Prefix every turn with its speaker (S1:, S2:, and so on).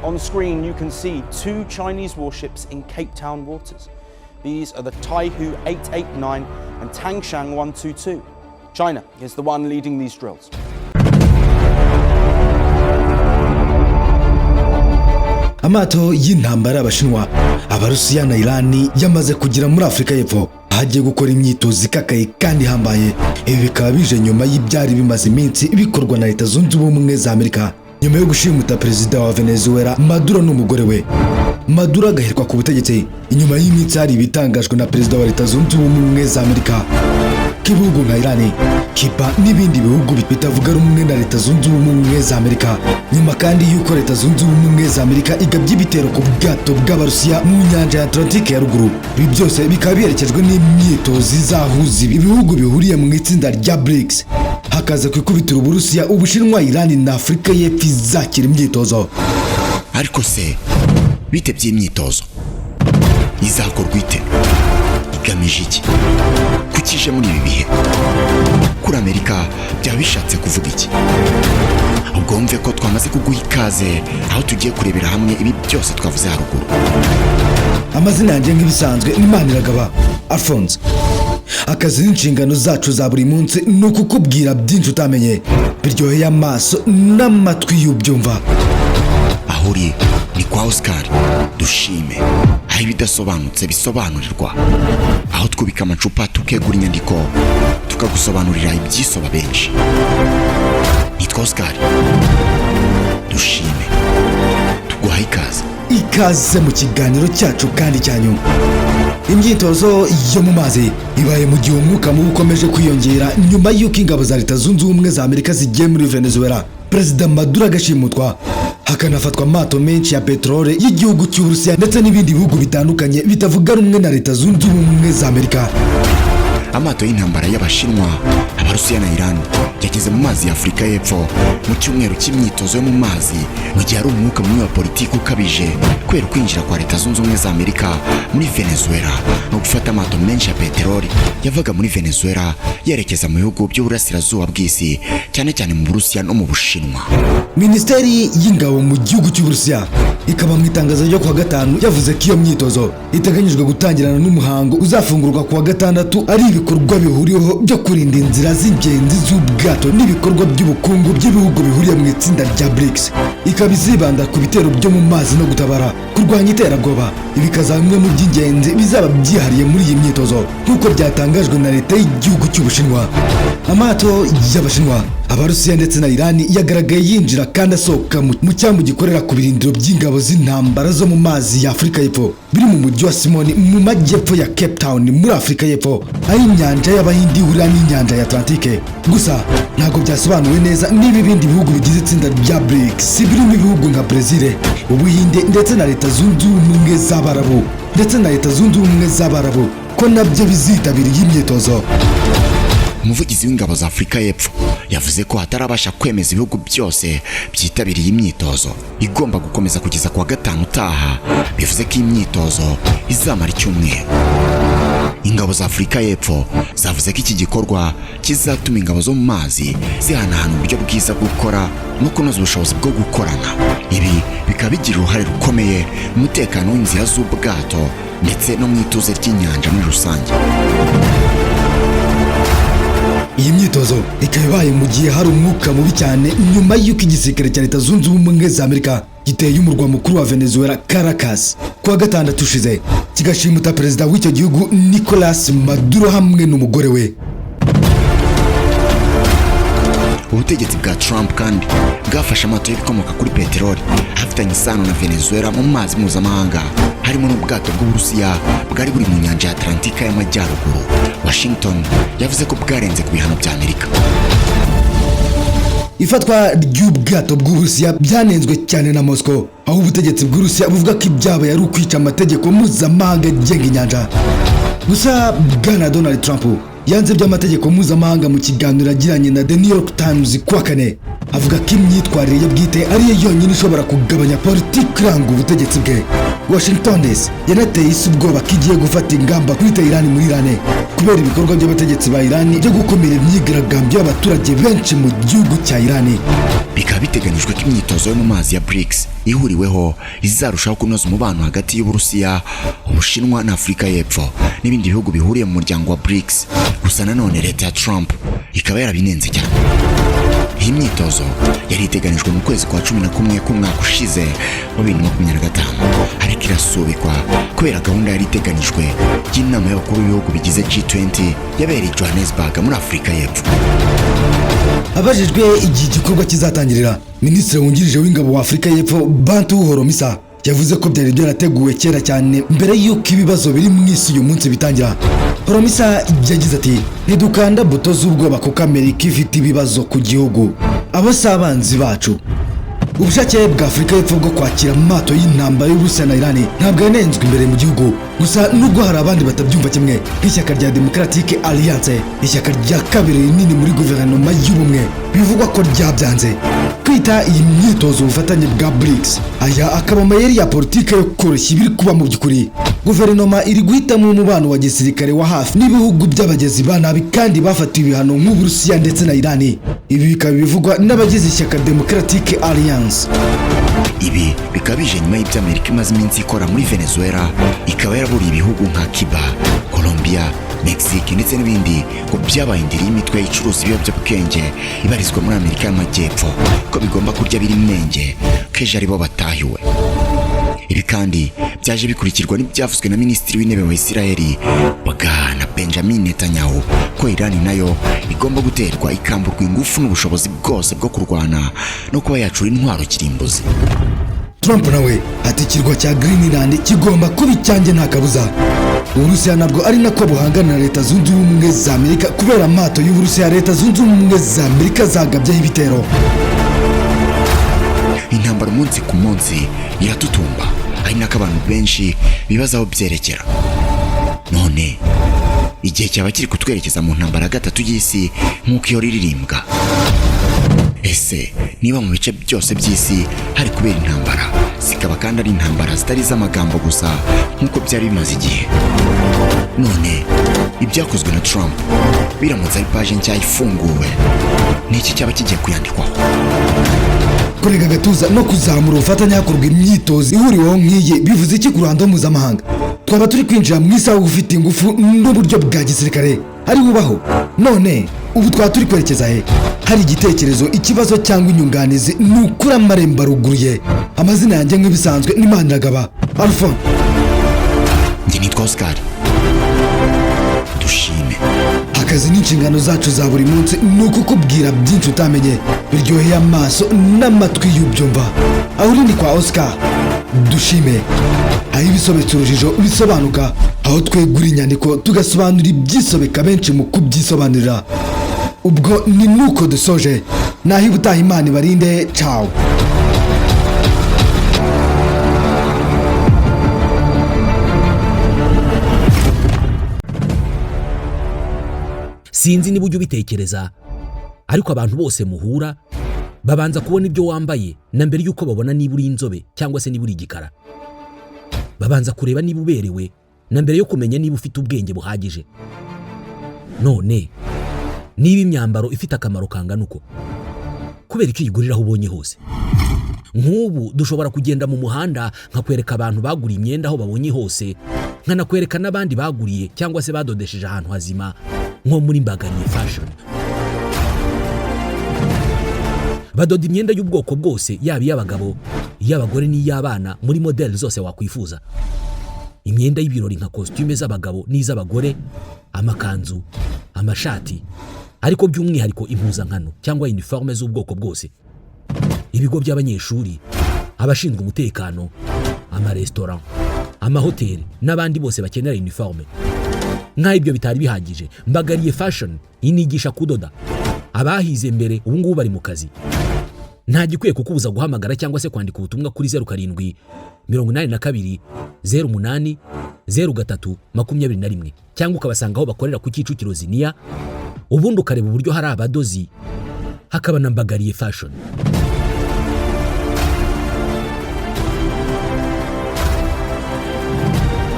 S1: On screen, you can see 2 Chinese warships in Cape Town waters. These are the Taihu 889 and Tangshan 122. China is the one leading these drills.
S2: Amato y'intambara y'Abashinwa, Abarusiya na Irani yamaze kugira muri Afrika y'Epfo hagiye gukora imyitozo ikakaye kandi hambaye. Ibi bikaba bije nyuma y'ibyari bimaze iminsi bikorwa na Leta Zunze Ubumwe za Amerika nyuma yo gushimuta perezida wa Venezuela Maduro n'umugore we. Maduro agaherwa ku butegetsi inyuma y'iminsi hari ibitangajwe na perezida wa Leta Zunze Ubumwe za Amerika. Ibihugu nka Irani, Cuba n'ibindi bihugu bitavuga rumwe na Leta Zunze Ubumwe za Amerika. Nyuma kandi yuko Leta Zunze Ubumwe za Amerika igabye ibitero ku bwato bw'Abarusiya mu nyanja ya Atlantique ya ruguru. Ibi byose bikaba biherekejwe n'imyitozo izahuza ibihugu bihuriye mu itsinda rya BRICS. Hakaza kwikubitira Uburusiya, Ubushinwa, Irani na Afrika y'Epfo izakira imyitozo.
S3: Ariko se bite by'imyitozo izakorwa ite? Igamije iki? Kukije muri ibi bihe kuri Amerika byaba bishatse kuvuga iki? Ubwo mve ko twamaze kuguha ikaze aho tugiye kurebera hamwe ibi byose twavuze haruguru.
S2: Amazina yanjye nk'ibisanzwe ni Maniragaba Alphonse. Akazi n'inshingano zacu za buri munsi ni ukukubwira byinshi utamenye biryoheye amaso n'amatwi y'ubyumva.
S3: Aho uri ni kwa Oscar Dushime, aho ibidasobanutse bisobanurirwa, aho twubika amacupa tukegura inyandiko tukagusobanurira ibyisoba benshi. Nitwa Oscar Dushime, tuguha ikaze
S2: mu kiganiro cyacu kandi cyanyu. Imyitozo yo mu mazi ibaye mu gihe umwuka mubi ukomeje kwiyongera nyuma y'uko ingabo za Leta Zunze Ubumwe za Amerika zigiye muri Venezuela. Perezida Maduro agashimutwa, hakanafatwa amato menshi ya peteroli y'igihugu cy'Uburusiya ndetse n'ibindi bihugu bitandukanye bitavuga rumwe na Leta Zunze Ubumwe za Amerika.
S3: Amato y'intambara y'Abashinwa, Abarusiya na Iran yageze mu mazi ya Afrika y'Epfo mu cyumweru cy'imyitozo yo mu mazi, mu gihe ari umwuka mubi wa politiki ukabije kubera kwinjira kwa Leta Zunze Ubumwe za Amerika muri Venezuela no gufata amato menshi ya peteroli yavaga muri Venezuela yerekeza mu bihugu by'uburasirazuba bw'isi, cyane cyane mu Burusiya no mu Bushinwa.
S2: Minisiteri y'ingabo mu gihugu cy'Uburusiya ikaba mu itangazo ryo kuwa gatanu yavuze ko iyo myitozo iteganyijwe gutangirana n'umuhango uzafungurwa kuwa gatandatu ari ibikorwa bihuriyeho byo kurinda inzira z'ingenzi z'ubwato n'ibikorwa by'ubukungu by'ibihugu bihuriye mu itsinda rya BRICS. Ikaba izibanda ku bitero byo mu mazi no gutabara, kurwanya iterabwoba. Ibi bikazaba bimwe mu by'ingenzi bizaba byihariye muri iyi myitozo nk'uko byatangajwe na leta y'igihugu cy'Ubushinwa. Amato y'Abashinwa, Abarusiya ndetse na Irani yagaragaye yinjira kandi asohoka mu cyambu gikorera ku birindiro by'ingabo z'intambara zo mu mazi ya Afrika y'Epfo biri mu mujyi wa Simoni mu majyepfo ya Cape Town muri Afrika y'Epfo, aho inyanja y'Abahindi ihurira n'inyanja ya Atlantique. Gusa ntabwo byasobanuwe neza niba ibindi bihugu bigize itsinda rya BRICS birimo ibihugu nka Brazil, Ubuhinde ndetse na Leta Zunze Ubumwe z'Abarabu ko nabyo bizitabira iyi myitozo.
S3: Umuvugizi w'ingabo za Afrika y'Epfo yavuze ko hatarabasha kwemeza ibihugu byose byitabiriye imyitozo igomba gukomeza kugeza kuwa gatanu utaha. Bivuze ko imyitozo izamara icyumweru. Ingabo za Afrika y'Epfo zavuze ko iki gikorwa kizatuma ingabo zo mu mazi zihanahana uburyo bwiza bwo gukora no kunoza ubushobozi bwo gukorana. Ibi bikaba bigira uruhare rukomeye mu mutekano w'inzira z'ubwato ndetse no mu ituze ry'inyanja muri rusange.
S2: Iyi myitozo ikaba ibaye mu gihe hari umwuka mubi cyane nyuma y'uko igisirikare cya Leta Zunze Ubumwe za Amerika giteye umurwa mukuru wa Venezuela Caracas kuwa gatandatu ushize, kigashimuta perezida w'icyo gihugu Nicolas Maduro hamwe n'umugore we.
S3: Ubutegetsi bwa Trump kandi bwafashe amato y'ibikomoka kuri peteroli afitanye isano na Venezuela mu mazi mpuzamahanga, harimo n'ubwato bw'Uburusiya bwari buri mu nyanja ya Atlantika y'amajyaruguru. Washington yavuze ko bwarenze ku bihano bya Amerika.
S2: Ifatwa ry'ubwato bw'Uburusiya byanenzwe cyane na Moscow, aho ubutegetsi bw'Urusiya buvuga ko ibyabaye ari ukwica amategeko mpuzamahanga agenga inyanja. Gusa Bwana Donald Trump yanze by'amategeko mpuzamahanga mu kiganiro yagiranye na The New York Times kuwa kane, avuga ko imyitwarire ye bwite ariyo yonyine ishobora kugabanya politiki iranga ubutegetsi bwe. Washington DC yanateye isi ubwoba ko igiye gufata ingamba kuri Iran muri Iran kubera ibikorwa by'abategetsi ba Iran byo gukumira imyigaragambyo y'abaturage benshi mu gihugu cya Iran.
S3: bikaba biteganijwe ko imyitozo yo mu mazi ya BRICS ihuriweho izarushaho kunoza umubano hagati y'Uburusiya, Ubushinwa na Afurika y'Epfo n'ibindi bihugu bihuriye mu muryango wa BRICS. Gusa nanone leta ya Trump ikaba yarabinenze cyane. Iyi myitozo yari iteganijwe mu kwezi kwa 11 k'umwaka ushize wa 2025, ariko irasubikwa kubera gahunda yari iteganijwe y'inama y'abakuru b'ibihugu bigize G20 yabereye Johannesburg muri Afurika y'Epfo.
S2: Abajijwe igihe igikorwa kizatangirira, Minisitiri wungirije w'ingabo wa Afurika y'Epfo Bantu Holomisa yavuze ko byari byarateguwe kera cyane mbere y'uko ibibazo biri mu isi uyu munsi bitangira. Holomisa yagize ati, ntidukanda buto z'ubwoba kuko Amerika ifite ibibazo ku gihugu, abo si abanzi bacu. Ubushake bwa Afurika y'Epfo bwo kwakira amato y'intambara y'Uburusiya na Iran ntabwo yanenzwe imbere mu gihugu, gusa nubwo hari abandi batabyumva kimwe, nk'ishyaka rya Democratic Alliance, ishyaka rya kabiri rinini muri guverinoma y'ubumwe, bivugwa ko ryabyanze kwita iyi myitozo ubufatanye bwa BRICS. Aya akaba amayeri ya politike yo koroshya ibiri kuba mu by'ukuri. Guverinoma iri guhitamo umubano wa gisirikare wa hafi n'ibihugu by'abagezi ba nabi kandi bafatiwe ibihano nk'Uburusiya ndetse na Iran. Ibi bikaba bivugwa n'abagize ishyaka Democratic Alliance.
S3: Ibi bikabije nyuma y'ibyo Amerika imaze iminsi ikora muri Venezuela, ikaba yaraburiye ibihugu nka Cuba, Colombia, Mexique ndetse n'ibindi ko byabaye indiri y'imitwe icuruza ibiyobyabwenge ibarizwa muri Amerika y'Amajyepfo ko bigomba kurya biri imenge keje aribo batahiwe. Ibi kandi byaje bikurikirwa n'ibyavuzwe na Minisitiri w'Intebe wa Isiraheli Bwana Benjamin Netanyahu ko Iran nayo igomba guterwa ikamburwa ingufu n'ubushobozi bwose bwo kurwana no kuba yacura intwaro kirimbuzi.
S2: Trump nawe ati ikirwa cya Greenland kigomba kuba icyanjye nta kabuza. Uburusiya nabwo ari nako buhangana na Leta Zunze Ubumwe za Amerika kubera amato y'Uburusiya Leta Zunze Ubumwe za Amerika zagabyeho ibitero.
S3: Intambara umunsi ku munsi iratutumba, ari nako abantu benshi bibazaho byerekera. None igihe cyaba kiri kutwerekeza mu ntambara gatatu y'isi nk'uko iyo riririmbwa. Ese niba mu bice byose by'isi hari kubera intambara, zikaba kandi ari intambara zitari z'amagambo gusa nk'uko byari bimaze igihe, none ibyakozwe na Trump biramutse ari paje nshya ifunguwe, n'iki cyaba kigiye kuyandikwaho?
S2: Kurega gatuza no kuzamura ubufatanye hakorwa imyitozo ihuriweho nk'iyi bivuze iki ku ruhando mpuzamahanga? Twaba turi kwinjira mu isaha ufite ingufu n'uburyo bwa gisirikare ari bubaho. None ubu twaba turi kwerekeza he? Hari igitekerezo, ikibazo cyangwa inyunganizi, nukura amarembo aruguruye. Amazina yanjye nk'ibisanzwe ni Maniragaba Alphonse.
S3: Njye nitwa Oscar. Dushime.
S2: Akazi n'inshingano zacu za buri munsi ni ukukubwira byinshi utamenye biryoheye amaso n'amatwi y'ubyumva. Aho uri ni kwa Oscar Dushime, aho ibisobetse urujijo bisobanuka, aho twegura inyandiko tugasobanura ibyisobeka benshi mu kubyisobanurira. Ubwo ni nuko dusoje, naho ibutaha Imana ibarinde. Ciao.
S4: Sinzi niba ujya ubitekereza, ariko abantu bose muhura babanza kubona ibyo wambaye na mbere yuko babona niba uri inzobe cyangwa se niba uri igikara. Babanza kureba niba uberewe na mbere yo kumenya niba ufite ubwenge buhagije. None niba imyambaro ifite akamaro kangana uko, kubera icyo uyigurira aho ubonye hose. Nk'ubu dushobora kugenda mu muhanda nkakwereka abantu baguriye imyenda aho babonye hose, nkanakwereka n'abandi baguriye cyangwa se badodesheje ahantu hazima nko muri Mbagariye Fashion. Badoda imyenda y'ubwoko bwose, yaba iy'abagabo, iy'abagore n'iy'abana muri model zose wakwifuza. Imyenda y'ibirori nka costume z'abagabo n'iz'abagore, amakanzu, amashati, ariko by'umwihariko impuzankano cyangwa uniforme z'ubwoko bwose. Ibigo by'abanyeshuri, abashinzwe umutekano, amarestaurant, amahoteli n'abandi bose bakenera uniforme. Nka ibyo bitari bihagije, Mbagariye Fashion inigisha kudoda. Abahize mbere ubu ngubu bari mu kazi. Nta gikwiye kukubuza guhamagara cyangwa se kwandika ubutumwa kuri 07 82 08 03 21 cyangwa ukabasanga aho bakorera ku Kicukiro Ziniya, ubundi ukareba uburyo hari abadozi, hakaba na Mbagariye Fashion.